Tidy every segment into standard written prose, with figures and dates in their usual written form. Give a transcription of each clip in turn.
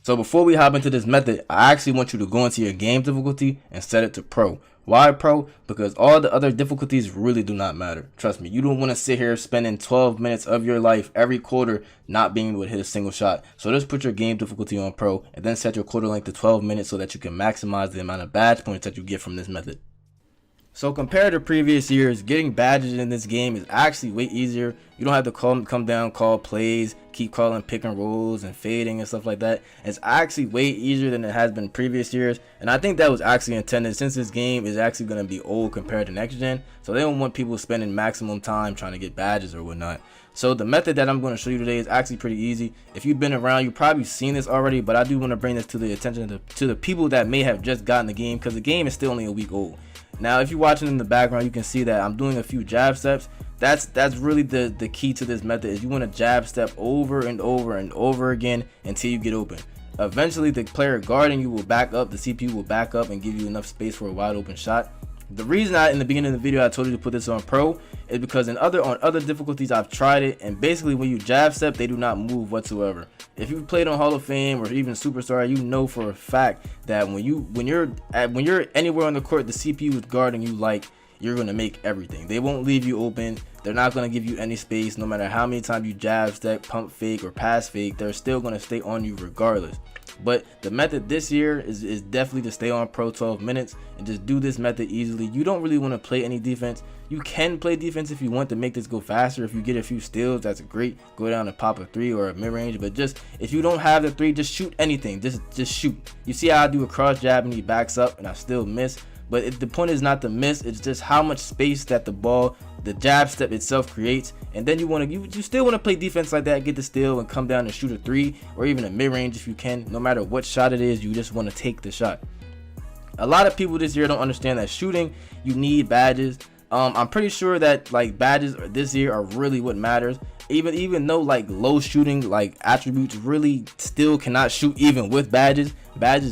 So before we hop into this method, I actually want you to go into your game difficulty and set it to pro. Why pro? Because all the other difficulties really do not matter. Trust me, you don't want to sit here spending 12 minutes of your life every quarter not being able to hit a single shot. So just put your game difficulty on pro and then set your quarter length to 12 minutes so that you can maximize the amount of badge points that you get from this method. So compared to previous years, getting badges in this game is actually way easier. You don't have to come down, call plays, keep calling pick and rolls and fading and stuff like that. It's actually way easier than it has been previous years, and I think that was actually intended since this game is actually going to be old compared to next gen. So they don't want people spending maximum time trying to get badges or whatnot. So the method that I'm going to show you today is actually pretty easy. If you've been around, you've probably seen this already, but I do want to bring this to the attention to the people that may have just gotten the game, because the game is still only a week old. Now, if you're watching in the background, you can see that I'm doing a few jab steps. That's really the key to this method, is you want to jab step over and over and over again until you get open. Eventually, the player guarding you will back up, the CPU will back up and give you enough space for a wide open shot. The reason in the beginning of the video I told you to put this on pro is because on other difficulties I've tried it, and basically when you jab step, they do not move whatsoever. If you've played on Hall of Fame or even Superstar, you know for a fact that when you're anywhere on the court, the CPU is guarding you like you're gonna make everything. They won't leave you open. They're not gonna give you any space. No matter how many times you jab step, pump fake, or pass fake, they're still gonna stay on you regardless. But the method this year is definitely to stay on pro 12 minutes and just do this method easily. You don't really want to play any defense. You can play defense if you want to make this go faster. If you get a few steals, that's great. Go down and pop a 3 or a mid-range. But just if you don't have the 3, just shoot anything. Just shoot. You see how I do a cross jab and he backs up and I still miss. But the point is not to miss, it's just how much space that the jab step itself creates. And then you still want to play defense like that, get the steal and come down and shoot a 3 or even a mid-range if you can. No matter what shot it is, you just want to take the shot. A lot of people this year don't understand that shooting, you need badges. I'm pretty sure that like badges this year are really what matters. Even though like low shooting like attributes really still cannot shoot even with badges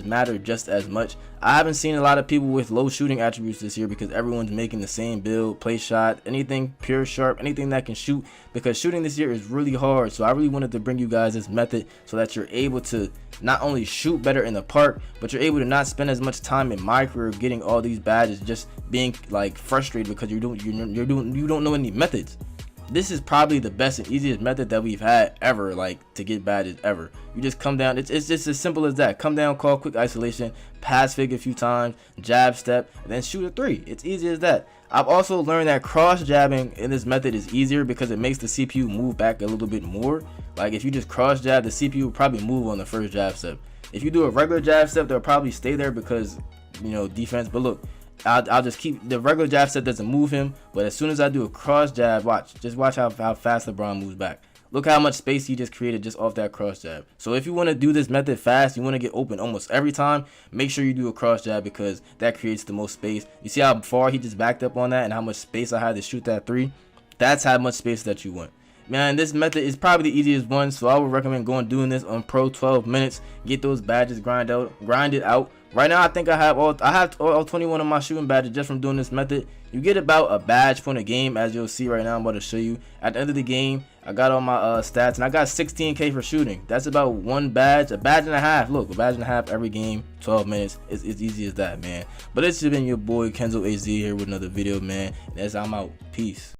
matter just as much. I haven't seen a lot of people with low shooting attributes this year because everyone's making the same build, play shot, anything pure sharp, anything that can shoot, because shooting this year is really hard. So I really wanted to bring you guys this method so that you're able to not only shoot better in the park, but you're able to not spend as much time in my career getting all these badges just being like frustrated because you don't know any methods. This is probably the best and easiest method that we've had ever, like to get badges ever. You just come down, it's just as simple as that. Come down, call quick isolation, pass fake a few times, jab step, and then shoot a 3. It's easy as that. I've also learned that cross jabbing in this method is easier because it makes the CPU move back a little bit more. Like if you just cross jab, the CPU will probably move on the first jab step. If you do a regular jab step, they'll probably stay there because, you know, defense. But look, I'll just keep the regular jab step, doesn't move him, but as soon as I do a cross jab, watch how fast LeBron moves back. Look how much space he just created just off that cross jab. So if you want to do this method fast, you want to get open almost every time, make sure you do a cross jab because that creates the most space. You see how far he just backed up on that and how much space I had to shoot that 3? That's how much space that you want. Man, this method is probably the easiest one, so I would recommend doing this on pro 12 minutes. Get those badges grind it out. Right now I think I have all 21 of my shooting badges just from doing this method. You get about a badge point a game, as you'll see right now. I'm about to show you. At the end of the game, I got all my stats, and I got 16k for shooting. That's about a badge and a half. Look, a badge and a half every game, 12 minutes. It's easy as that, man. But it's just been your boy Kenzo AZ here with another video, man. And I'm out. Peace.